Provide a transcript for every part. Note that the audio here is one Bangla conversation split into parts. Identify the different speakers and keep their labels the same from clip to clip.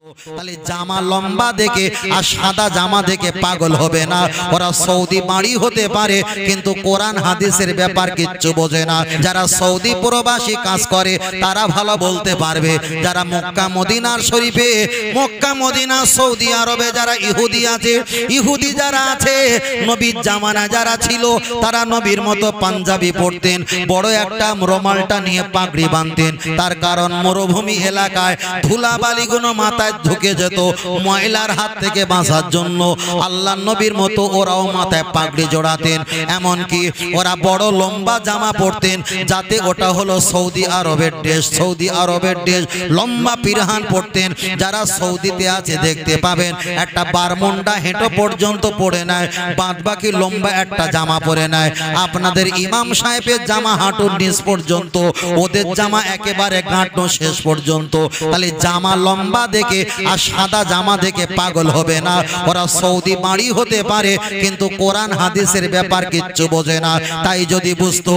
Speaker 1: তাহলে জামা লম্বা দেখে আর সাদা জামা দেখে পাগল হবে না। ওরা সৌদি বাড়ি হতে পারে কিন্তু কোরআন হাদিসের ব্যাপার কিচ্ছু বোঝে না। যারা সৌদি প্রবাসী কাজ করে তারা ভালো বলতে পারবে। যারা মক্কা মদিনার শরীফে, মক্কা মদিনা সৌদি আরবে যারা ইহুদি আছে, ইহুদি যারা আছে, নবীর জামানা যারা ছিল তারা নবীর মতো পাঞ্জাবি পরতেন, বড় একটা রুমালটা নিয়ে পাগড়ি বাঁধতেন। তার কারণ মরুভূমি এলাকায় ধুলাবালিগুলো মাথায় ঢুকে যেত, ময়লার হাত থেকে বাঁচার জন্য আল্লাহর নবীর মতো ওরাও মাথায় পাগড়ি জড়াতেন। এমনকি ওরা বড় লম্বা জামা পরতেন, যাতে ওটা হলো সৌদি আরবের দেশ, সৌদি আরবের দেশ। লম্বা পিরহান পরতেন। যারা সৌদিতে আছে দেখতে পাবেন একটা বারমুন্ডা হেঁটো পর্যন্ত পরে নেয়, বাদ বাকি লম্বা একটা জামা পরে নেয়। আপনাদের ইমাম সাহেবের জামা হাঁটুর নিচ পর্যন্ত, ওদের জামা একেবারে গাঁটনো শেষ পর্যন্ত। তাহলে জামা লম্বা দেখে আর সাদা জামা দেখে পাগল হবে না। ওরা সৌদি বাড়ি হতে পারে কিন্তু কোরআন হাদিসের ব্যাপার কিচ্ছু বোঝে না। তাই যদি বুঝতো,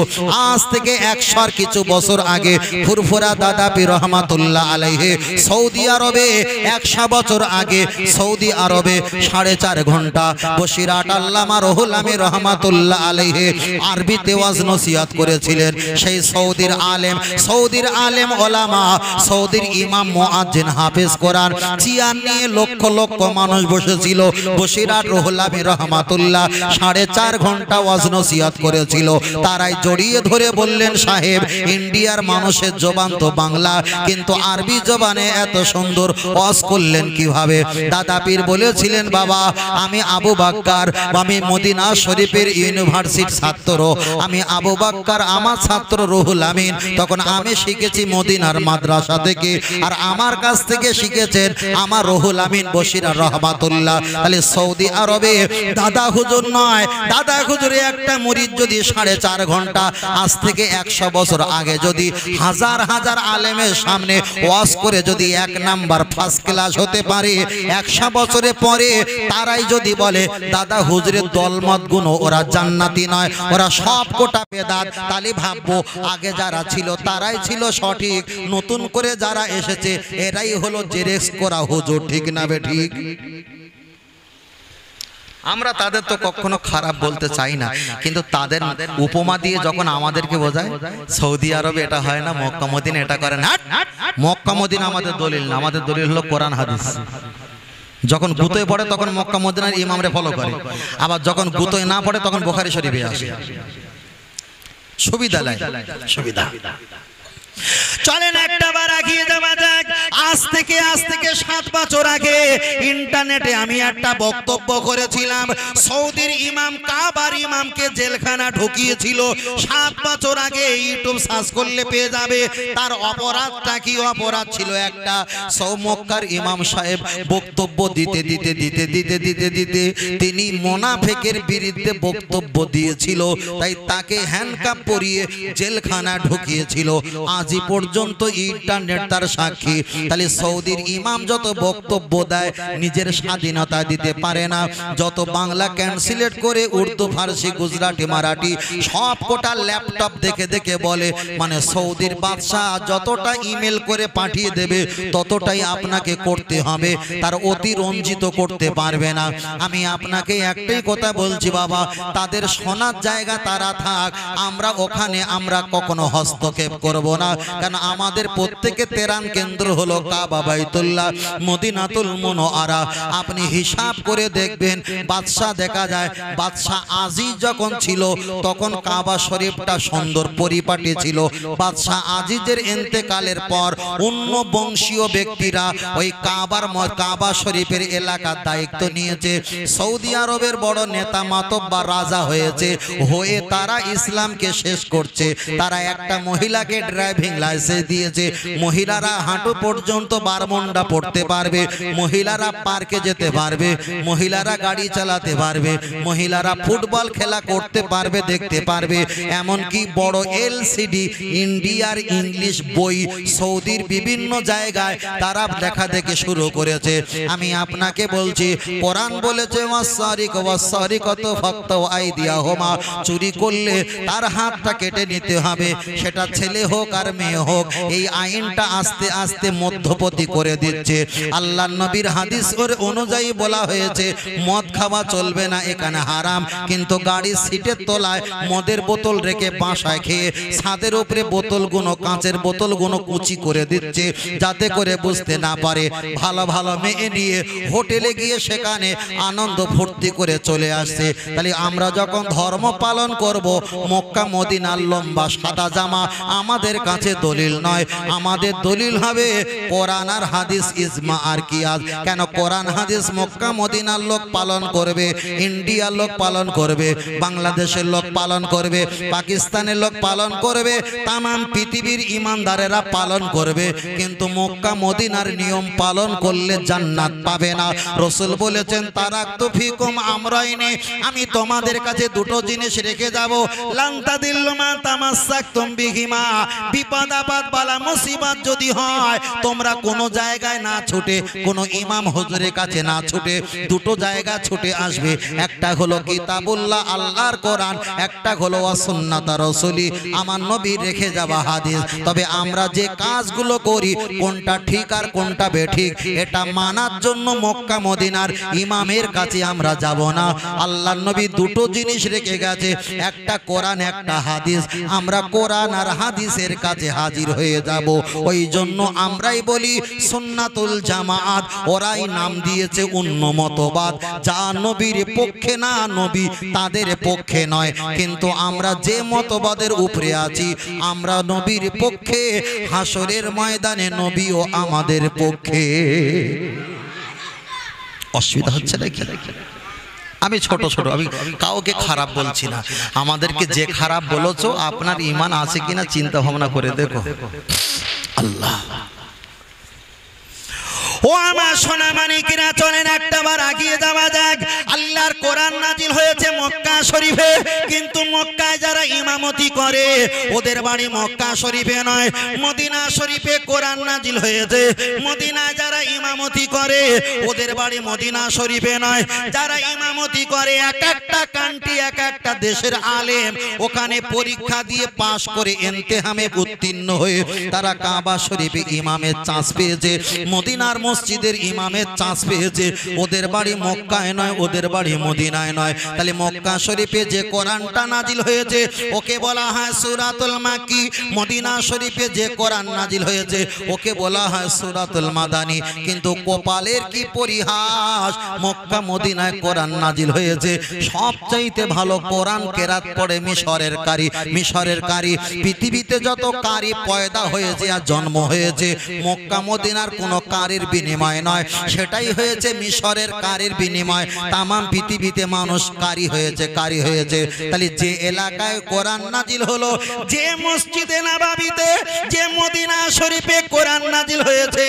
Speaker 1: আজ থেকে 100 কিছু বছর আগে ফুরফুরা দাদা পীর রহমাতুল্লাহ আলাইহি সৌদি আরবে 100 বছর আগে সৌদি আরবে 4.5 ঘন্টা বসিরাট আল্লামা রুহুল আমিন রহমাতুল্লাহ আলাইহি আরবিতে ওয়াজ নসিহত করেছিলেন। সেই সৌদির আলেম ওলামা, সৌদির ইমাম মুয়াজ্জিন হাফেজ কোরআন, চেয়ার নিয়ে লক্ষ লক্ষ মানুষ বসেছিল। বসিরাট রুহুল আমিন রহমাতুল্লাহ 4.5 ঘন্টা ওয়াজ নসিহত করেছিল। তারাই জড়িয়ে ধরে বললেন, সাহেব ইন্ডিয়ার মানুষের জবান তো বাংলা, কিন্তু আরবি জবানে এত সুন্দর ওয়াজ করলেন কিভাবে? দাদা পীর বলেছিলেন, বাবা আমি আবু বাক্কার, আমি মদিনা শরীফের ইউনিভার্সিটির ছাত্র, আমি আবু বাক্কার, আমার ছাত্র রুহুল আমিন। তখন আমি শিখেছি মদিনার মাদ্রাসা থেকে, আর আমার কাছ থেকে শিখেছেন আমার রুহুল আমিন বসিরা রহমাতুল্লাহ। তাহলে সৌদি আরবে দাদা হুজুর নয়, দাদা হুজুরে একটা মুরিদ যদি 4.5 ঘন্টা আজ থেকে 100 বছর আগে যদি হাজার হাজার আলেমের সামনে ওয়াজ করে যদি 1 নাম্বার ফার্স্ট ক্লাস হতে পারে, 100 বছরের পরে তারাই যদি বলে দাদা হুজুরের দলমত গুণ ওরা জান্নাতি নয়, ওরা সব কোটা বেদাত, তাহলে ভাববো আগে যারা ছিল তারাই ছিল সঠিক, নতুন করে যারা এসেছে এরাই হলো জেরেক্স করা হুজুর। ঠিক না বে ঠিক? আমরা তাদের তো কখনো খারাপ বলতে চাই না, কিন্তু তাদের উপমা দিয়ে যখন আমাদেরকে বোঝায় সৌদি আরবে এটা হয় না, মক্কা মদিনা এটা করে না। মক্কা মদিনা আমাদের দলিল না, আমাদের দলিল হলো কোরআন হাদিস। যখন গুতোয় পড়ে তখন মক্কা মদিনার ইমামরে ফলো করে, আবার যখন গুতোয় না পড়ে তখন বুখারী শরীফে আসে। সুবিধা লাই সুবিধা। চলেন একটা বার এগিয়ে যাওয়া যাক। আজ থেকে 7 বছর আগে ইন্টারনেটে আমি একটা বক্তব্য করেছিলাম। সৌদির ইমাম কাবার ইমামকে জেলখানা ঢুকিয়েছিল 7 বছর আগে। ইউটিউব সার্চ করলে পেয়ে যাবে তার অপরাধটা কি। অপরাধ ছিল একটা, মক্কার ইমাম সাহেব বক্তব্য দিতে দিতে তিনি মুনাফিকের বিরুদ্ধে বক্তব্য দিয়েছিল, তাই তাকে হ্যান্ডকাপ পরিয়ে জেলখানা ঢুকিয়েছিল। আজই পর্যন্ত ইন্টারনেট তার সাক্ষী। তাহলে সৌদির ইমাম যত বক্তব্য দেয় নিজের স্বাধীনতা দিতে পারে না, যত বাংলা ক্যান্সেলেট করে উর্দু, ফার্সি, গুজরাটি, মারাঠি সব কোটা ল্যাপটপ দেখে দেখে বলে, মানে সৌদির বাদশাহ যতটা ইমেল করে পাঠিয়ে দেবে ততটাই আপনাকে করতে হবে, তার অতিরঞ্জিত করতে পারবে না। আমি আপনাকে একটাই কথা বলছি, বাবা তাদের শোনার জায়গা তারা থাক, আমরা ওখানে আমরা কখনো হস্তক্ষেপ করব না। কারণ আমাদের প্রত্যেকে তেরান কেন্দ্র হলো কাবা, বাইতুল্লাহ, মদিনাতুল মুনওয়ারা। আপনি হিসাব করে দেখবেন, বাদশাহ দেখা যায় বাদশাহ আজিজ যখন ছিল তখন কাবা শরীফটা সুন্দর পরিপাটি ছিল। বাদশাহ আজিজের ইন্তেকালের পর অন্য বংশীয় ব্যক্তিরা ওই কাবা শরীফের এলাকার দায়িত্ব নিয়েছে। সৌদি আরবের বড় নেতা মাতব্বার রাজা হয়েছে, হয়ে তারা ইসলামকে শেষ করছে। তারা একটা মহিলাকে ড্রাইভিং লাইসেন্স দিয়েছে, মহিলারা হাঁটু পর্যন্ত বারমুন্ডা পড়তে পারবে, মহিলারা পার্কে যেতে পারবে, মহিলারা গাড়ি চালাতে পারবে, মহিলারা ফুটবল খেলা করতে পারবে, দেখতে পারবে। এমনকি বড় এলসিডি ইন্ডিয়ার ইংলিশ বই সৌদির বিভিন্ন জায়গায় তারা দেখা দেখে শুরু করেছে। আমি আপনাকে বলছি, কোরআন বলেছে ওয়াসসারিকাতু ফাকতাউ আইদিয়াহুমা, চুরি করলে তার হাতটা কেটে নিতে হবে, সেটা ছেলে হোক আর আর মেয়ে হোক, এই আইনটা আস্তে আস্তে মধ্যপতি করে দিচ্ছে। আল্লাহর নবীর হাদিস অনুযায়ী বলা হয়েছে মদ খাওয়া চলবে না, এখানে হারাম, কিন্তু গাড়ির সিটের তলায় মদের বোতল রেখে বাসায় খেয়ে ছাদের উপরে বোতলগুলো, কাঁচের বোতলগুলো কুচি করে দিচ্ছে যাতে করে বুঝতে না পারে। ভালো ভালো মেয়ে নিয়ে হোটেলে গিয়ে সেখানে আনন্দ ফুর্তি করে চলে আসছে। তাহলে আমরা যখন ধর্ম পালন করব, মক্কা মদিনার লম্বা সাদা জামা আমাদের কাছে দলিল নয়, আমাদের দলিল হবে কোরআন আর হাদিস, ইজমা আর কিয়াস। কেন কোরআন হাদিস মক্কা মদিনার লোক পালন করবে, ইন্ডিয়ার লোক পালন করবে, বাংলাদেশের লোক পালন করবে, পাকিস্তানের লোক পালন করবে, তাম পৃথিবীর ইমানদারেরা পালন করবে, কিন্তু মক্কা মদিনার নিয়ম পালন করলে জান্নাত পাবে না। রাসূল বলেছেন তারাকতু ফিকুম আমরাইনি, আমি তোমাদের কাছে দুটো জিনিস রেখে যাব, লান তাদিল্লু মা তামাসসাকতুম বিহিমা, বিপদ আপদ বালা মুসিবত যদি হয় তোমরা কোনো জায়গায় না ছুটে, কোনো ইমাম হুজুরের কাছে না ছুটে, দুটো জায়গা ছুটে আসবে, একটা হলো কিতাবুল্লাহ আল্লাহর কোরআন, একটা হলো সুন্নাত রাসূলি আমার নবী রেখে যাওয়া হাদিস। তবে আমরা যে কাজগুলো করি কোনটা ঠিক আর কোনটা বেঠিক এটা মানার জন্য মক্কা মদিনার ইমামের কাছে আমরা যাব না। আল্লাহর নবী দুটো জিনিস রেখে গেছে, একটা কোরআন একটা হাদিস, আমরা কোরআন আর হাদিসের কাছে হাজির হয়ে যাব। ওই জন্য আমরাই বলি সুন্নাতুল জামাআত, ওরাই নাম দিয়েছে উন্নমতবাদ, যা নবীর পক্ষে না, নবী তাদের পক্ষে নয়, কিন্তু আমরা যে মতবাদের উপরে আছি আমরা নবীর পক্ষে, হাসরের ময়দানে নবীও আমাদের পক্ষে। অসুবিধা হচ্ছে নাকি? আমি ছোট ছোট, আমি কাউকে খারাপ বলছি না, আমাদেরকে যে খারাপ বলেছো আপনার ঈমান আছে কিনা চিন্তা ভাবনা করে দেখো। আল্লাহ ও আমার সোনা মানিকেরা, চলেন একটাবার আগিয়ে যাওয়া যাক। আল্লাহর কোরআন নাজিল হয়েছে মক্কা শরীফে, কিন্তু মক্কায় যারা ইমামতি করে ওদের বাড়ি মক্কা শরীফে নয়, মদিনা শরীফে কোরআন নাজিল হয়েছে। মদিনায় যারা ইমামতি করে ওদের বাড়ি মদিনা শরীফে নয়, যারা ইমামতি করে এক একটা কান্ট্রি, এক একটা দেশের আলেম, ওখানে পরীক্ষা দিয়ে পাশ করে ইমতিহানে উত্তীর্ণ হয়ে তারা কাবা শরীফে ইমামের চান্স পেয়েছে, মদিনার মসজিদের ইমামের চান্স পেয়েছে। ওদের বাড়ি মক্কায় নয়, ওদের বাড়ি মদিনায় নয়। তাহলে মক্কা শরীফে যে কোরআনটা নাজিল হয়েছে ওকে বলা হয় সূরাতুল মাক্কি, মদিনা শরীফে যে কোরআন নাজিল হয়েছে ওকে বলা হয় সূরাতুল মাদানী। কিন্তু কপালের কি পরিহাস, মক্কা মদিনায় কোরআন নাজিল হয়েছে, সবচাইতে ভালো কোরআন কেরাত পড়ে মিশরের কারি। মিশরের কারি, পৃথিবীতে যত কারি পয়দা হয়েছে আর জন্ম হয়েছে মক্কা মদিনার কোনো কারির বিনিময় নয়, সেটাই হয়েছে মিশরের কারির বিনিময়। তাম পৃথিবীতে মানুষ কারি হয়েছে, কারি হয়েছে। তাহলে যে এলাকায় কোরআন নাজিল হলো, যে মসজিদে নববীতে, যে মদিনা শরীফে কোরআন নাজিল হয়েছে,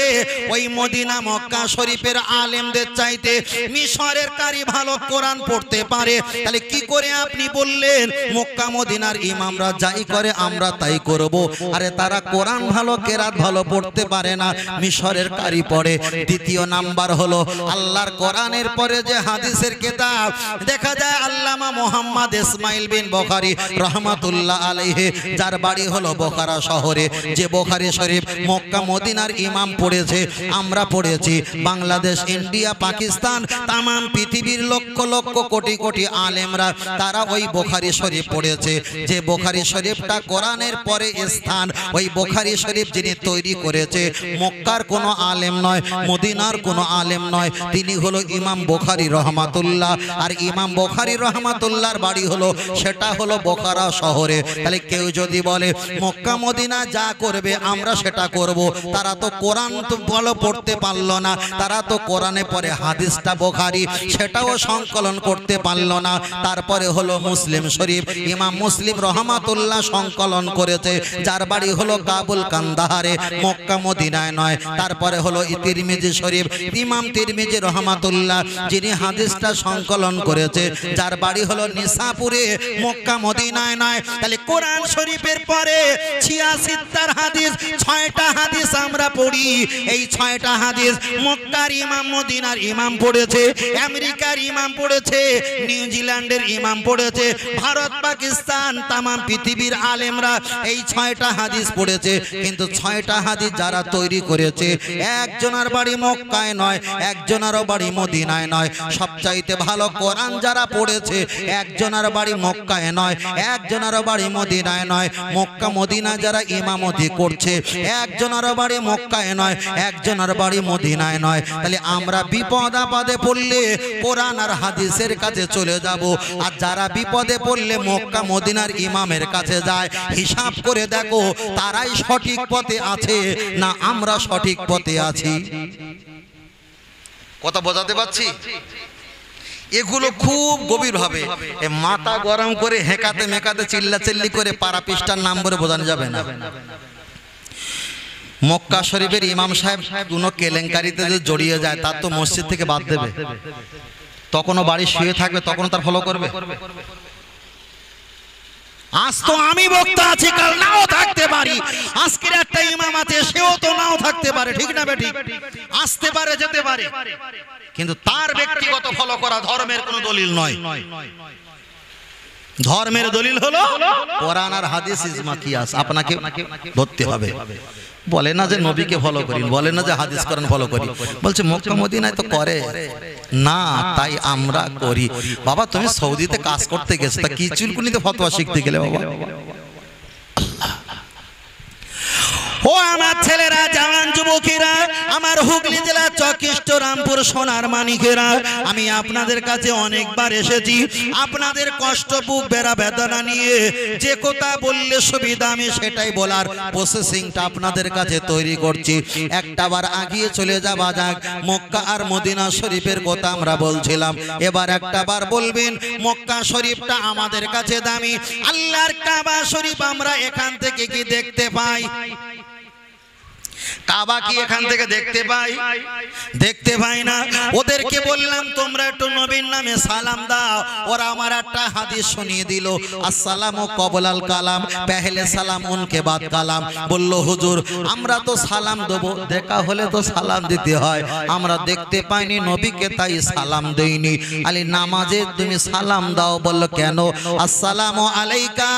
Speaker 1: ওই মদিনা মক্কা শরীফের আলেমদের চাইতে মিশরের কারি ভালো কোরআন পড়তে পারে। তাহলে কি করে আপনি বললেন মক্কা মদিনার ইমামরা যাই করে আমরা তাই করব? আরে তারা কোরআন ভালো, কেরাত ভালো পড়তে পারে না, মিশরের কারি পড়ে। দ্বিতীয় নাম্বার হলো আল্লাহর কোরআনের পরে যে হাদিসের কিতাব, দেখা যায় আল্লামা মুহাম্মদ ইসমাইল বিন বুখারী রাহমাতুল্লাহ আলাইহি, যার বাড়ি হলো বোখারা শহরে, যে বুখারী শরীফ মক্কা মদিনার ইমাম পড়েছে, আমরা পড়েছি, বাংলাদেশ, ইন্ডিয়া, পাকিস্তান, তাম পৃথিবীর লক্ষ লক্ষ কোটি কোটি আলেমরা তারা ওই বুখারী শরীফ পড়েছে। যে বুখারী শরীফটা কোরআনের পরে স্থান, ওই বুখারী শরীফ যিনি তৈরি করেছে মক্কার কোনো আলেম নয়, মদিনার কোনো আলেম নয়, তিনি হলো ইমাম বুখারী রহমাতুল্লাহ। আর ইমাম বুখারী রহমাতুল্লাহর বাড়ি হলো, সেটা হলো বোখারা শহরে। তাহলে কেউ যদি বলে মক্কা মদিনা যা করবে আমরা সেটা করব, তারা তো কোরআন তো ভালো পড়তে পারলো না, তারা তো কোরআনে পরে হাদিসটা বুখারী সেটাও সংকলন করতে পারলো না। তারপরে হলো মুসলিম শরীফ, ইমাম মুসলিম রহমাতুল্লাহ সংকলন করেছে, যার বাড়ি হলো কাবুল কান্দাহারে, মক্কা মদিনায় নয়। তারপরে হলো তিরমিজি শরীফ, ইমাম তিরমিজি রহমাতুল্লাহ যিনি হাদিসটা সংকলন করেছে, যার বাড়ি হলো নিসাপুরে, মক্কা মদিনায় নয়। তাহলে কোরআন শরীফের পরে 86 হাদিস, 6টা হাদিস আমরা পড়ি। এই 6টা হাদিস মক্কার ইমাম, মদিনার ইমাম পড়েছে, আমেরিকার ইমাম পড়েছে, নিউজিল্যান্ডের ইমাম পড়েছে, ভারত পাকিস্তান তাম পৃথিবীর আলেমরা এই 6টা হাদিস পড়েছে। কিন্তু 6টা হাদিস যারা তৈরি করেছে, একজনের বাড়ি মক্কায় নয়, একজনেরও বাড়ি মদিনায় নয়। সবচাইতে ভালো কোরআন যারা পড়েছে, একজনের বাড়ি মক্কায় নয়, একজনেরও বাড়ি মদিনায় নয়। মক্কা মদিনা যারা ইমামতি করছে, একজনেরও বাড়ি মক্কায় নয়, একজনের বাড়ি মদিনায় নয়। তাহলে আমরা বিপদ আপদে পড়লে কোরআন আর হাদিসের কাছে চলে যাব, আর যারা বিপদে পড়লে মক্কা মদিনার ইমামের কাছে যায়, হিসাব করে দেখো তারাই সঠিক পথে আছে না আমরা সঠিক পথে আছি। কথা বোঝাতে পারছি? এগুলো খুব গভীরভাবে মাথা গরম করে হেঁকাতে মেকাতে চিল্লাচিল্লি করে পাড়া পৃষ্ঠার নাম বলে বোঝানো যাবে না। মক্কা শরীফের ইমাম সাহেব কোনো কেলেঙ্কারিতে যদি জড়িয়ে যায়, তার তো মসজিদ থেকে বাদ দেবে। তখনও বাড়ি শুয়ে থাকবে, তখনও তার ফলো করবে। আজ তো আমি বক্তা আছি, কাল নাও থাকতে পারি। আজকের একটা ইমাম আছে, সেও তো নাও থাকতে পারে, ঠিক না বেঠিক? আসতে পারে, যেতে পারে, কিন্তু তার ব্যক্তিগত ফলো করা ধর্মের কোনো দলিল নয়। ধর্মের দলিল হলো কোরআন আর হাদিস, ইজমা কিয়াস। আপনাকে ধরতে হবে। বলে না যে নবীকে ফলো করি, বলে না যে হাদিস কোরআন ফলো করি, বলছে মক্কা মদিনায় তো করে না, তাই আমরা করি। বাবা তুমি সৌদিতে কাজ করতে গেছো, তা কি চুলকুনিতে ফতোয়া শিখতে গেলে বাবা? ও আমার ছেলেরা, জওয়ান যুবকেরা, আমার হুগলি জেলা চকিষ্ট রামপুর সোনার মানিকেরা, আমি আপনাদের কাছে অনেকবার এসেছি। আপনাদের কষ্ট, বুক বেড়া বেদনা নিয়ে যে কথা বললে সুবিধা, আমি সেটাই বলার প্রসেসিংটা আপনাদের কাছে তৈরি করছি। একটাবার আগিয়ে চলে যাওয়া যাক। মক্কা আর মদিনা শরীফের কথা আমরা বলছিলাম, এবার একটাবার বলবেন মক্কা শরীফটা আমাদের কাছে দামি। আল্লাহর কাবা শরীফ আমরা এখান থেকে কি দেখতে পাই? কাবা কি এখান থেকে দেখতে পাই? দেখতে পাই না। ওদেরকে বললাম তোমরা একটু নবীর নামে সালাম দাও। ওরা আমার একটা হাদিস শুনিয়ে দিল, আসসালামু কবলাল কালাম, পেহলে সালাম উনকে বাদ কালাম। বলল হুজুর আমরা তো সালাম দেব, দেখা হলে তো সালাম দিতে হয়, আমরা দেখতে পাইনি নবীকে, তাই সালাম দেইনি। আলী নামাজে তুমি সালাম দাও। বলল কেন? আসসালামু আলাইকা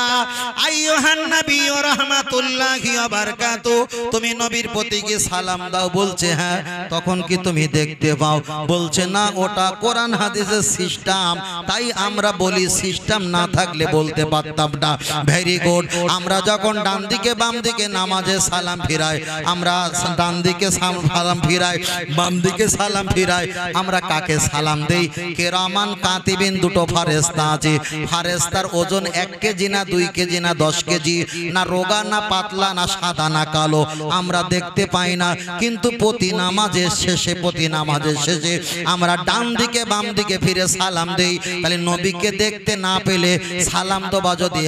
Speaker 1: আইয়ুহান নবী ওয়া রাহমাতুল্লাহি ওয়া বারাকাতু, তুমি নবীর প্রতি কি সালাম দাও? বলছে হ্যাঁ। তখন কি তুমি দেখতে পাও? বলছে না, ওটা কোরআন হাদিসের সিস্টেম, তাই আমরা বলি, সিস্টেম না থাকলে বলতে পারতাম না। Very good. আমরা যখন ডান দিকে বাম দিকে নামাজে সালাম ফিরাই, আমরা ডান দিকে সালাম ফিরাই, বাম দিকে সালাম ফিরাই, আমরা কাকে সালাম দেই? কেরামান কাতিবিন, দুটো ফারেস্তা আছে। ফারেস্তার ওজন 1 কেজি না 2 কেজি না 10 কেজি, না রোগা না পাতলা না সাদা না কালো, আমরা দেখতে পাই না। কিন্তু প্রতি নামাজের শেষে, প্রতি নামাজের শেষে আমরা ডান দিকে বাম দিকে ফিরে সালাম দেই। তাহলে নবীকে দেখতে না পেলে সালাম দেওয়া যদি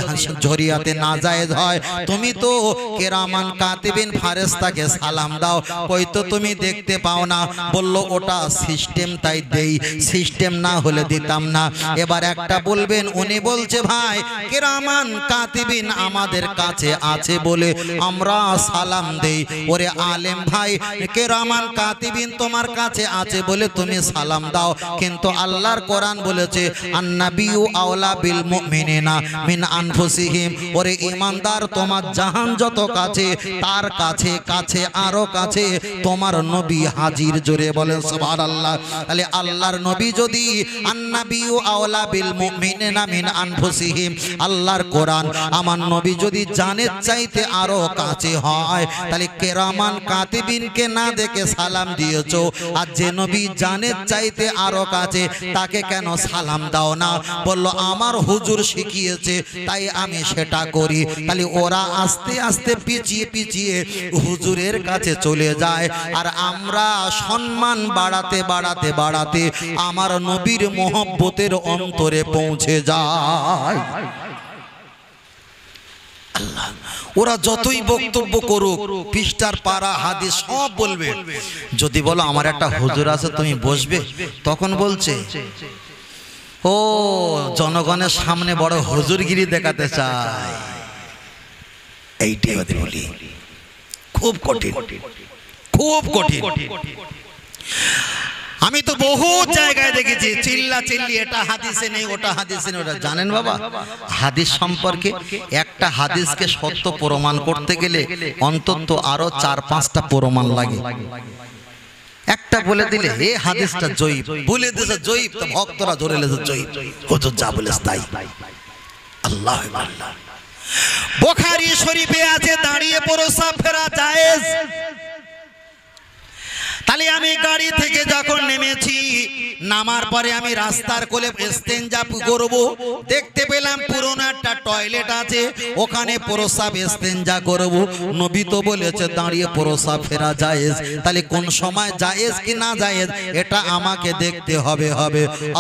Speaker 1: জরিয়াতে না জায়েজ হয়, তুমি তো কেরামান কাতিবিন ফারেস্তাকে সালাম দাও, কই তো তুমি দেখতে পাও না। বলল ওটা সিস্টেম, তাই দেই, সিস্টেম না হলে দিতাম না। এবার একটা বলবেন, উনি বলছে ভাই কেরামান কাতিবিন আমাদের কাছে আছে বলে আমরা সালাম দেই। ওরে আলেম ভাই, কেরামান কাতিবিন তোমার কাছে আছে বলে তুমি সালাম দাও, কিন্তু আল্লাহর কোরআন বলেছে আন্নাবিয়ু আওলা বিল মুমিনিনা মিন আনফুসিহিম। ওরে ঈমানদার, তোমার জাহান যত কাছে, তার কাছে কাছে আরো কাছে তোমার নবী হাজির। জোরে বলেন সুবহানাল্লাহ। তাহলে আল্লাহর নবী যদি আন্নাবিয়ু আওলা বিল মুমিনিনা মিন আনফুসিহিম, আল্লাহর কোরআন আমার নবী যদি জানের চাইতে আরো কাছে হয়, তাহলে কেরামান কাতিবিনকে না দেখে সালাম দিয়েছো, আর যে নবী জানের চাইতে আরো কাছে তাকে কেন সালাম দাও না? বলল আমার হুজুর শিখিয়েছে তাই আমি সেটা করি। তাহলে ওরা আস্তে আস্তে পিছিয়ে পিছিয়ে হুজুরের কাছে চলে যায়, আর আমরা সম্মান বাড়াতে বাড়াতে বাড়াতে আমার নবীর মহব্বতের অন্তরে পৌঁছে যায়। ওরা যতই বক্তব্য করুক, পৃষ্ঠার পারা হাদিস সব বলবে। যদি বলো আমার একটা হুজুর আছে তুমি বসবে, তখন বলছে ও জনগণের সামনে বড় হুজুরগিরি দেখাতে চায়। এইটাই বলি, খুব কঠিন, খুব কঠিন। আমি তো বহু জায়গায় দেখেছি চিল্লা চিল্লি, এটা হাদিসে নেই, ওটা হাদিসে নেই। ওটা জানেন বাবা, হাদিস সম্পর্কে একটা হাদিসকে সত্য প্রমাণ করতে গেলে অন্তত আরো 4-5টা প্রমাণ লাগে। একটা বলে দিলে এ হাদিসটা জয়ীফ, বলে দিয়েছে জয়ীফ, তো ভক্তরা ধরে লেছে জয়ীফ, হুজুর যা বলেছে তাই। আল্লাহ আল্লাহ। বুখারী শরীফে আছে দাঁড়িয়ে প্রস্রাব ফেরা জায়েজ। তাহলে আমি গাড়ি থেকে যখন নেমেছি, নামার পরে আমি রাস্তার কোলে ইস্তেঞ্জা করব, দেখতে পেলাম পুরনো একটা টয়লেট আছে, ওখানে প্রস্রাব ইস্তেঞ্জা করব। নবী তো বলেছে দাঁড়িয়ে প্রস্রাব ফেরা জায়েজ, তাহলে কোন সময় জায়েজ কি না জায়েজ এটা আমাকে দেখতে হবে।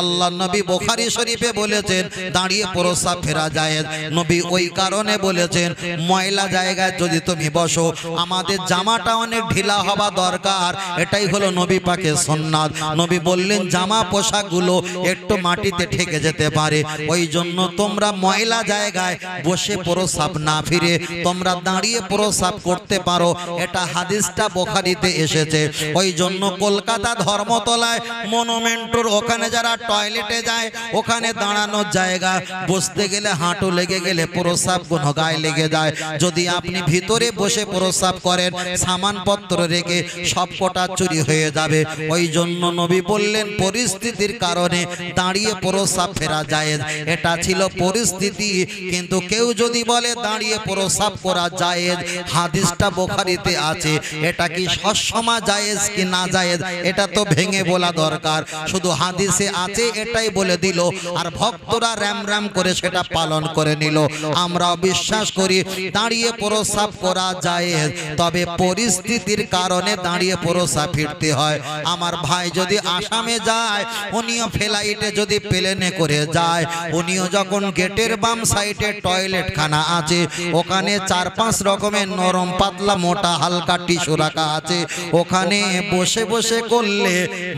Speaker 1: আল্লাহ নবী বুখারী শরীফে বলেছেন দাঁড়িয়ে প্রস্রাব ফেরা জায়েজ। নবী ওই কারণে বলেছেন ময়লা জায়গায় যদি তুমি বসো, আমাদের জামাটা অনেক ঢিলা হওয়া দরকার, এটাই হলো নবী পাকের সুন্নাত। নবী বললেন জামা পোশাকগুলো একটু মাটিতে ঠেকে যেতে পারে, ওই জন্য তোমরা ময়লা জায়গায় বসে প্রস্রাব না ফিরে তোমরা দাঁড়িয়ে প্রস্রাব করতে পারো। এটা হাদিসটা বুখারীতে এসেছে। ওই জন্য কলকাতা ধর্মতলায় মনুমেন্টর ওখানে যারা টয়লেটে যায়, ওখানে দাঁড়ানোর জায়গা, বসতে গেলে হাঁটু লেগে গেলে প্রস্রাব কোনো গায়ে লেগে যায়। যদি আপনি ভিতরে বসে প্রস্রাব করেন, সামানপত্র রেখে সবকটা চুরি হয়ে যাবে। ওই জন্য নবী বললেন পরিস্থিতির কারণে দাঁড়িয়ে প্রস্রাব ফেরা জায়েজ। এটা ছিল পরিস্থিতি, কিন্তু কেউ যদি বলে দাঁড়িয়ে প্রস্রাব করা জায়েজ, হাদিসটা বুখারীতে আছে, এটা কি সবসময় জায়েজ কি না জায়েজ এটা তো ভেঙে বলা দরকার। শুধু হাদিসে আছে এটাই বলে দিল, আর ভক্তরা র‍্যাম র‍্যাম করে সেটা পালন করে নিল। আমরা বিশ্বাস করি দাঁড়িয়ে প্রস্রাব করা জায়েজ, তবে পরিস্থিতির কারণে দাঁড়িয়ে প্রস্রাব ফিরতে হয়। আমার ভাই যদি আসামে যায়, উনিও ফ্লাইটে যদি প্লেনে করে যায়, উনিও যখন গেটের বাম সাইডে টয়লেট খানা আছে, ওখানে 4-5 রকমের নরম পাতলা মোটা হালকা টিস্যু রাখা আছে, ওখানে বসে বসে করলে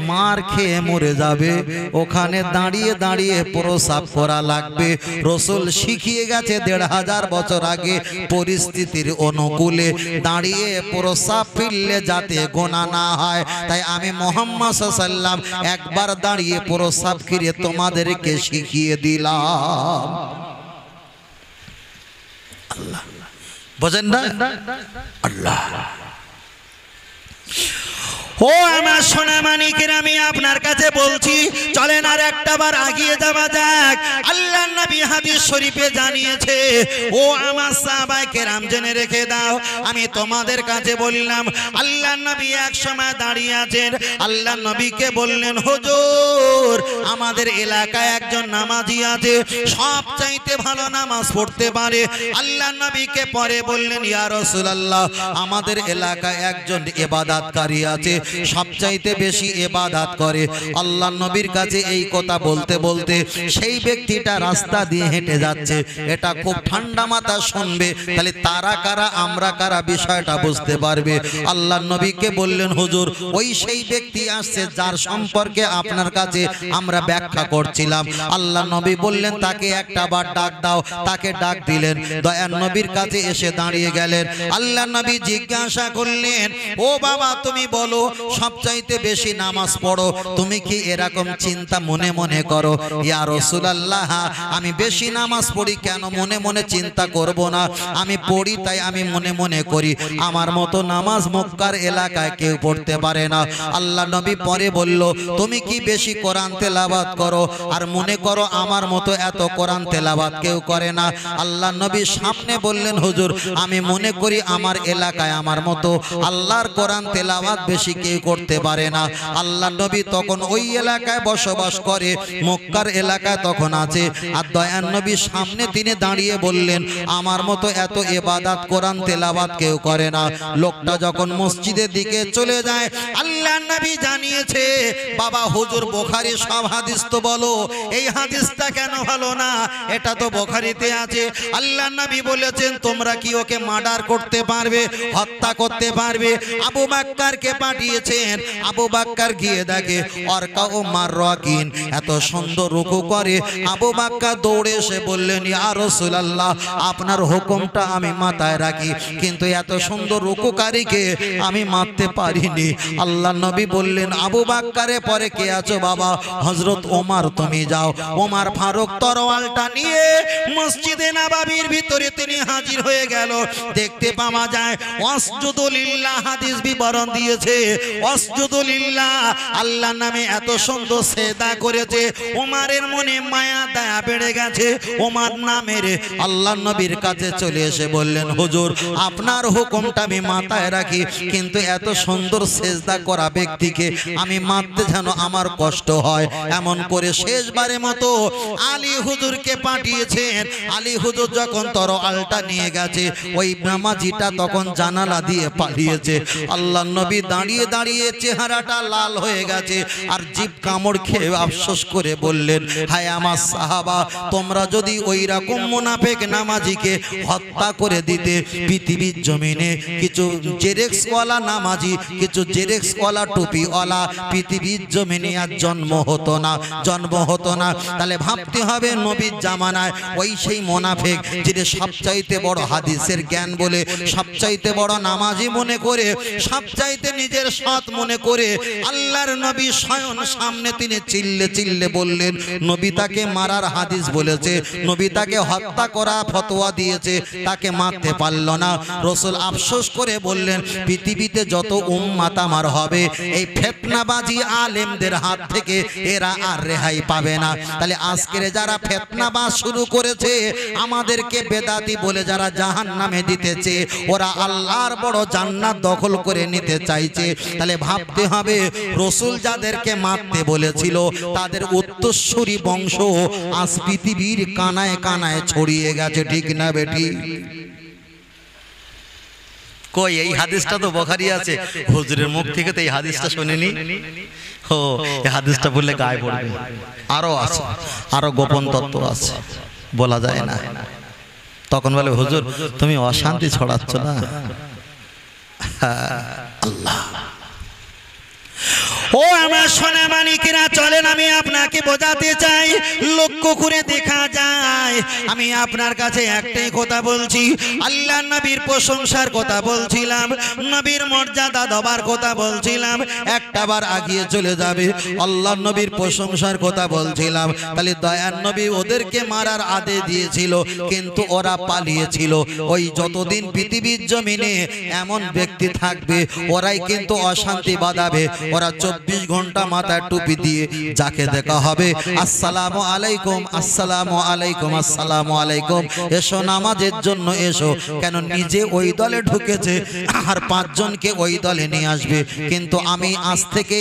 Speaker 1: মার খেয়ে মরে যাবে। ওখানে দাঁড়িয়ে দাঁড়িয়ে প্রস্রাব করা লাগবে। রাসূল শিখিয়ে গেছে 1500 বছর আগে, পরিস্থিতির অনুকূলে দাঁড়িয়ে প্রস্রাব ফিরলে যাতে গোনা না হয়। তাই আমি মুহাম্মদ সাল্লাল্লাহু আলাইহি ওয়াসাল্লাম একবার দাঁড়িয়ে প্রস্রাব ফিরে তোমাদেরকে শিখিয়ে দিলাম। আল্লাহ বুঝেন না? আল্লাহ। ও আমার সোনা মানিকের, আমি আপনার কাছে বলছি চলেন আর একটা বার আগিয়ে যাওয়া যাক। আল্লাহর নবী হাদিস শরীফে জানিয়েছে, ও আমার সাহাবায়ে কেরাম জেনে রেখে দাও, আমি তোমাদের কাছে বললাম আল্লাহর নবী এক সময় দাঁড়িয়ে আছেন। আল্লাহর নবীকে বললেন হুজুর আমাদের এলাকায় একজন নামাজি আছে, সবচাইতে ভালো নামাজ পড়তে পারে। আল্লাহর নবীকে পরে বললেন ইয়া রাসূলুল্লাহ আমাদের এলাকায় একজন ইবাদতকারী আছে, সবচাইতে বেশি ইবাদত করে। আল্লাহর নবীর কাছে এই কথা বলতে বলতে সেই ব্যক্তিটা রাস্তা দিয়ে হেঁটে যাচ্ছে, এটা খুব ঠান্ডা মাথা শুনবে, তাহলে তারা কারা আমরা কারা বিষয়টা বুঝতে পারবে। আল্লাহর নবীকে বললেন হুজুর ওই সেই ব্যক্তি আসছে যার সম্পর্কে আপনার কাছে আমরা ব্যাখ্যা করছিলাম। আল্লাহর নবী বললেন তাকে একটা বার ডাক দাও। তাকে ডাক দিলেন, দয়ার নবীর কাছে এসে দাঁড়িয়ে গেলেন। আল্লাহর নবী জিজ্ঞাসা করলেন, ও বাবা তুমি বলো সবচাইতে বেশি নামাজ পড়ো, তুমি কি এরকম চিন্তা মনে মনে করো? ইয়া রাসূলুল্লাহ আমি বেশি নামাজ পড়ি, কেন মনে মনে চিন্তা করব না? আমি পড়ি তাই আমি মনে মনে করি। আমার মতো নামাজ মক্কার এলাকায় কেউ পড়তে পারে না। আল্লাহ নবী পরে বলল তুমি কি বেশি কোরআন তেলাওয়াত করো আর মনে করো আমার মতো এত কোরআন তেলাওয়াত কেউ করে না? আল্লাহ নবী সামনে বললেন হুজুর আমি মনে করি আমার এলাকায় আমার মতো আল্লাহর কোরআন তেলাওয়াত বেশি কেউ করতে পারে না। আল্লাহ নবী তখন ওই এলাকায় বসবাস করে, মক্কার এলাকায় তখন আছে। আর দয়ার নবী সামনে তিনি দাঁড়িয়ে বললেন আমার মতো এত ইবাদত কোরআন তেলাওয়াত কেউ করে না। লোকটা যখন মসজিদের দিকে চলে যায়, আল্লাহ নবী জানিয়েছে বাবা হুজুর বুখারী সব হাদিস তো বলো, এই হাদিসটা কেন ভালো না? এটা তো বুখারীতে আছে। আল্লাহ নবী বলেছেন তোমরা কি ওকে মার্ডার করতে পারবে, হত্যা করতে পারবে? আবু বকরকে পাঠিয়েছেন, আবু বকর গিয়ে দেখে অরকা ও মাররাকিন এত সুন্দর রুকু করে। আবু বকর দৌড়ে এসে বললেন, ইয়া রাসূলুল্লাহ, আপনার হুকুমটা আমি মাথায় রাখি, কিন্তু এত সুন্দর রুকুকারীকে আমি মারতে পারিনি। আল্লাহ নবী বললেন, আবু বাক্কারের পরে কে আছো বাবা? হযরত ওমর, তুমি যাও। ওমর ফারুক তরোয়ালটা নিয়ে মসজিদে নববীর ভিতরে তিনি হাজির হয়ে গেল। দেখতে পাওয়া যায় ওয়াসজুদু লিল্লাহ, হাদিস বিবরণ দিয়েছে ওয়াসজুদু লিল্লাহ, আল্লাহ নামে এত সুন্দর সেজদা করেছে। ওমরের মনে মায়া দয়া বেড়ে গেছে। ওমর নামের আল্লাহ নবীর কাছে চলে এসে বললেন, হুজুর, আপনার হুকুমটা আমি মাথায় রাখি, কিন্তু এত সুন্দর সেজদা করা ব্যক্তিকে আমি মারতে যেন আমার কষ্ট হয়। এমন করে শেষবারের মতো আলী হুজুরকে পাঠিয়েছেন। আলী হুজুর যখন তরোয়ালটা নিয়ে গেছে, ওই নামাজিটা তখন জানালা দিয়ে পালিয়েছে। আল্লাহ নবী দাঁড়িয়ে দাঁড়িয়ে চেহারাটা লাল হয়ে গেছে আর জিভ কামড় খেয়ে আফসোস করে বললেন, হায় আমার সাহাবা, তোমরা যদি ওই রকম মুনাফিক নামাজিকে হত্যা করে দিতে, পৃথিবীর জমিনে কিছু জেরেক্সওয়ালা নামাজি, কিছু জেরেক্সওয়ালা টুপিওয়ালা পৃথিবীর জমিনে আর জন্ম হতো না। তাহলে ভাবতে হবে নবীর জামানায় ওই সেই মুনাফিক, যিনি সবচাইতে বড় হাদিসের জ্ঞান বলে, সবচাইতে বড় নামাজি মনে করে, সবচাইতে নিজের সৎ মনে করে, আল্লাহর নবী স্বয়ং সামনে তিনি চিল্লে চিল্লে বললেন, নবী তাকে মারার হাদিস বলেছে, নবী তাকে হত্যা করা ফতোয়া দিয়েছে, তাকে মারতে পারল না। রাসূল আফসোস করে বললেন, পৃথিবীতে যত উম্মাত আমার হবে, এই ফিতনাবাজি আলেমদের হাত থেকে এরা আর রেহাই পাবে না। তাহলে আজকের যারা ফিতনাবাজ শুরু করেছে, আমাদেরকে বেদাতি বলে যারা জাহান্নামে দিতেছে, ওরা আল্লাহর বড় জান্নাত দখল করে নিতে চাইছে। তাহলে ভাবতে হবে, রাসূল যাদেরকে মারতে বলেছিল, তাদের উত্তরসূরি বংশ আজ পৃথিবীর কানায় কানায় ছড়িয়ে গেছে। ঠিক না বেটি? কই এই হাদিসটা তো বুখারী আছে, হুজুরের মুখ থেকে তো এই হাদিসটা শুনিনি। ও, এই হাদিসটা বললে গায়ে পড়বে। আরো আছে, আরো গোপন তত্ত্ব আছে, বলা যায় না। তখন বলে, হুজুর তুমি অশান্তি ছড়াচ্ছ না। আল্লাহ, ও আমার সোনা মানিকেরা, চলেন আমি আপনাকে বোঝাতে চাই। লক্ষ্য করে দেখা যায়, আমি আপনার কাছে একটাই কথা বলছি, আল্লাহ নবীর প্রশংসার কথা বলছিলাম, নবীর মর্যাদা দেবার কথা বলছিলাম, একটাবার আগিয়ে চলে যাবে। আল্লাহ নবীর প্রশংসার কথা বলছিলাম। তাহলে দয়ার নবী ওদেরকে মারার আদেশ দিয়েছিল, কিন্তু ওরা পালিয়েছিল। ওই যতদিন পৃথিবীর জমিনে এমন ব্যক্তি থাকবে, ওরাই কিন্তু অশান্তি বাঁধাবে। ওরা 24 ঘন্টা মাথায় টুপি দিয়ে যাকে দেখা হবে, আসসালামু আলাইকুম, আসসালামু আলাইকুম, আসসালামু আলাইকুম, এসো নামাজের জন্য এসো। কেন? নিজে ওই দলে ঢুকেছে আর 5 জনকে ওই দলে নিয়ে আসবে। কিন্তু আমি আজ থেকে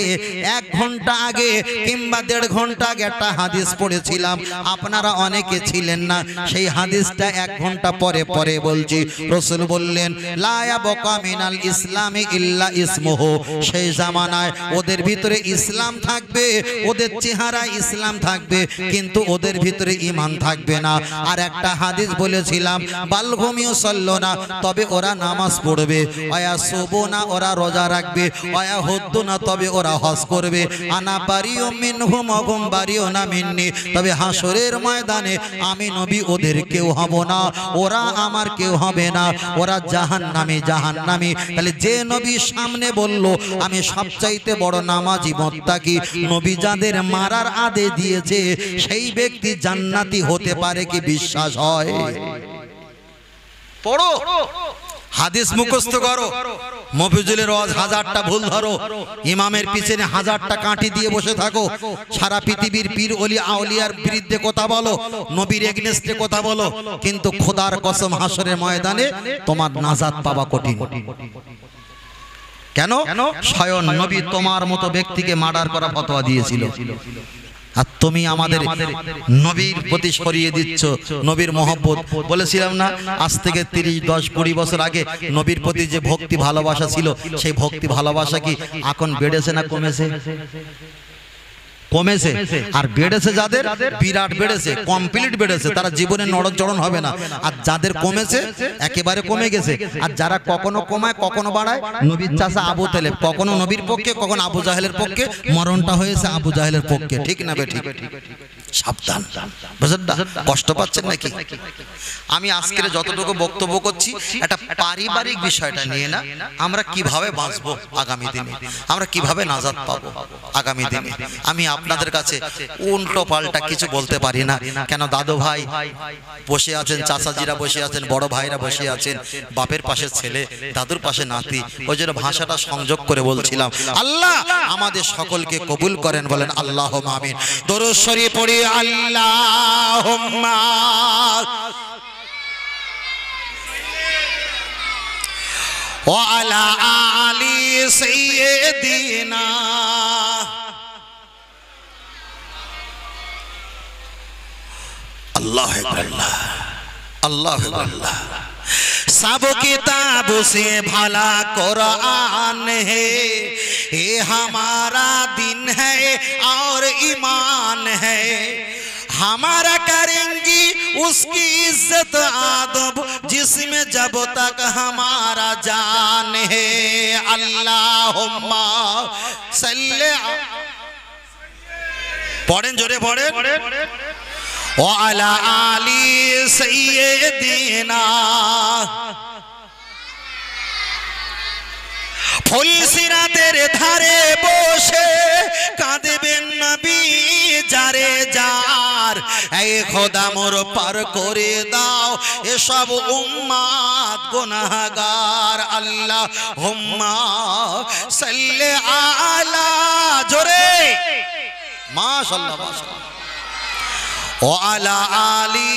Speaker 1: 1 ঘন্টা আগে কিংবা 1.5 ঘন্টা আগে একটা হাদিস পড়েছিলাম, আপনারা অনেকে ছিলেন না। সেই হাদিসটা 1 ঘন্টা পরে পরে বলছি। রাসূল বললেন, লা ইয়াবকা মিনাল ইসলামি ইল্লা ইসমুহু। সেই জামানায় ওদের ভিতরে ইসলাম থাকবে, ওদের চেহারা ইসলাম থাকবে, কিন্তু ওদের ভিতরে ঈমান থাকবে না। আর একটা হাদিস বলেছিলাম, বালঘুম ইউসাল্লুনা, তবে ওরা নামাজ পড়বে, ওয়া সুবুনা, ওরা রোজা রাখবে, ওয়া হুদ্দুনা, তবে ওরা হজ করবে, আনা বারিউম মিনহুম ওয়া হুম বারিউনা মিন্নি, তবে হাসরের ময়দানে আমি নবী ওদের কেউ হব না, ওরা আমার কেউ হবে না, ওরা জাহান্নামী জাহান্নামী। তাহলে যে নবী সামনে বলল আমি সবচাইতে বড় নামাজি মুত্তাকি, নবী যাদের মারার আদেশ দিয়েছে, সেই ব্যক্তি জান্নাতি হতে পারে কি বিশ্বাস হয়? পড়ো, হাদিস মুখস্থ করো, মফিজুলের ওয়াজ 1000টা ভুল ধরো, ইমামের পিছনে 1000টা কাঁটি দিয়ে বসে থাকো, সারা পৃথিবীর পীর ওলি আউলিয়ার বিরুদ্ধে কথা বলো, নবীর এগেইনস্টে কথা বলো, কিন্তু খোদার কসম হাসরের ময়দানে তোমার নাজাত পাওয়া কঠিন। কেন? স্বয়ং নবী তোমার মতো ব্যক্তিকে মার্ডার করা ফতোয়া দিয়েছিল, আর তুমি আমাদের নবীর প্রতি সরিয়ে দিচ্ছ নবীর মহব্বত। বলেছিলাম না, আজ থেকে 30, 10, 20 বছর আগে নবীর প্রতি যে ভক্তি ভালোবাসা ছিল, সেই ভক্তি ভালোবাসা কি এখন বেড়েছে না কমেছে? কমেছে, আর বেড়েছে যাদের বিরাট বেড়েছে, কমপ্লিট বেড়েছে, তারা জীবনে নড়চড়ন হবে না। আর যাদের কমেছে একেবারে কমে গেছে। আর যারা কখনো কমায় কখনো বাড়ায়, নবীর চাচা আবু তালেব কখনো নবীর পক্ষে কখনো আবু জাহেলের পক্ষে, মরণটা হয়েছে আবু জাহেলের পক্ষে। ঠিক না বেঠিক? সাবধান, বুঝলেন না? কষ্ট পাচ্ছেন নাকি? আমি আজকে যতটুকু বক্তব্য করছি একটা পারিবারিক বিষয়টা নিয়ে না, আমরা কিভাবে বাঁচবো আগামী দিনে, আমরা কিভাবে নাজাত পাবো আগামী দিনে। আমি আপনাদের কাছে উল্টো পাল্টা কিছু বলতে পারি না। কেন? দাদু ভাই বসে আছেন, চাচাজিরা বসে আছেন, বড় ভাইরা বসে আছেন, বাপের পাশে ছেলে, দাদুর পাশে নাতি, ওই জন্য ভাষাটা সংযোগ করে বলছিলাম। আল্লাহ আমাদের সকলকে কবুল করেন, বলেন আল্লাহুম্মা আমিন। দরুদ শরীফ পড়ি। আল্লাহুম্মা ওয়া আলা আলি সাইয়্যিদিনা अल्लाह अल्लाह अल्लाह अल्लाह। सब किताब से भला कुरान है, ये हमारा दिन है और ईमान है, हमारा करेंगी उसकी इज्जत आदब जिसमें जब तक हमारा जान है। अल्लाहुम्मा सल्ले, पढ़ें जोरे पढ़ें, ও আলা আলি সাইয়্যিদিনা। ফুলসিরাতের ধারে বসে কাঁদবেন নবী যারে যার, এই খোদা মোর পার করে দাও এসব উম্মাত গুনাহগার। আল্লাহুম্মা সাল্লি আলা, জোরে মাশাআল্লাহ মাশাআল্লাহ, ও আলা আলি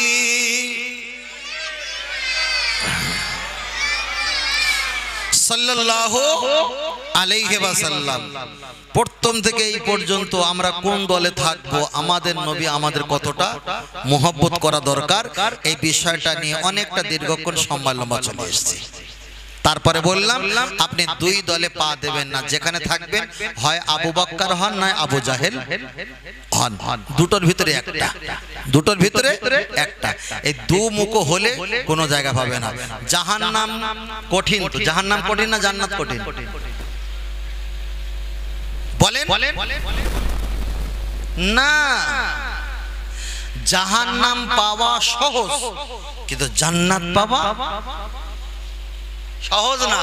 Speaker 1: সাল্লাল্লাহু আলাইহি ওয়াসাল্লাম। প্রথম থেকে এই পর্যন্ত আমরা কোন দলে থাকবো, আমাদের নবী আমাদের কতটা মহব্বত করা দরকার, এই বিষয়টা নিয়ে অনেকটা দীর্ঘক্ষণ সম্মালনা চলে এসেছে। তারপরে বললাম আপনি দুই দলে পা দেবেন না, যেখানে থাকবেন হয় আবু বকর হন নয় আবু জাহেল হন, দুটোর ভিতরে একটা, দুটোর ভিতরে একটা। এই দু মুখ হলে কোনো জায়গা পাবে না। জাহান্নাম কঠিন, তো জাহান্নাম কঠিন না জান্নাত কঠিন? বলেন না, জাহান্নাম পাওয়া সহজ, কিন্তু জান্নাত পাওয়া সহজ না।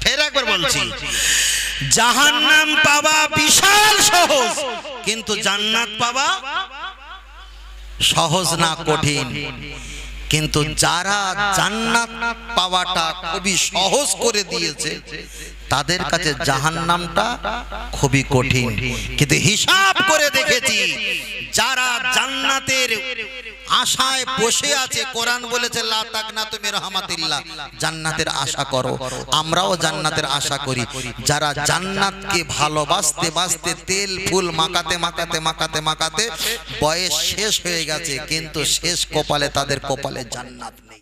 Speaker 1: ফের একবার বলছি, জাহান্নাম পাওয়া বিশাল সহজ, কিন্তু জান্নাত পাওয়া সহজ না, কঠিন। কিন্তু যারা জান্নাত পাওয়াটা খুবই সহজ করে দিয়েছে, তাদের কাছে জাহান্নামটা খুবই কঠিন। কিন্তু হিসাব করে দেখেছি, যারা জান্নাতের আশায় বসে আছে, কোরআন বলেছে লা তাকনাতু মির রাহমাতিল্লাহ, জান্নাতের আশা করো। আমরাও জান্নাতের আশা করি। যারা জান্নাতকে ভালোবাসতে বাসতে তেল ফুল মাখাতে মাখাতে মাখাতে মাখাতে বয়স শেষ হয়ে গেছে, কিন্তু শেষ কপালে তাদের কপালে জান্নাত নেই।